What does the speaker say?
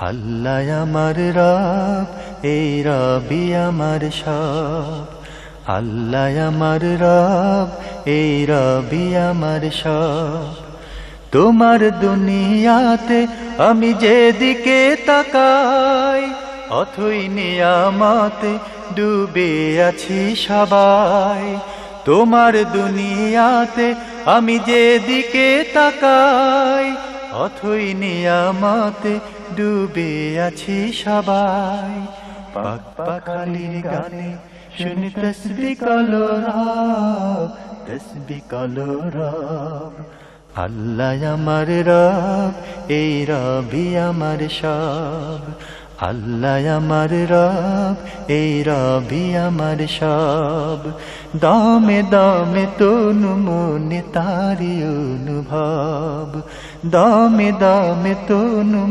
আল্লাহ আমার রব, এই রবি আমার সব। আল্লাহ আমার রব, এই রবি আমার সব। তোমার দুনিয়াতে আমি যেদিকে তাকাই, অথই নিয়ামতে ডুবে আছি সবাই। তোমার দুনিয়াতে আমি যেদিকে তাকাই, অথই নিয়ামতে ডুবে আছি সবাই। পাক পাখালির গানে শুনি তসবিহ কালো রব, তসবিহ কালো রব। আল্লাহ আমার রব, এই রবি আমার সব। আল্লাহ আমার রব, এই রবি আমার সব। দমে দমে তনু মনে তারি অনুভব, দমে দমে তনু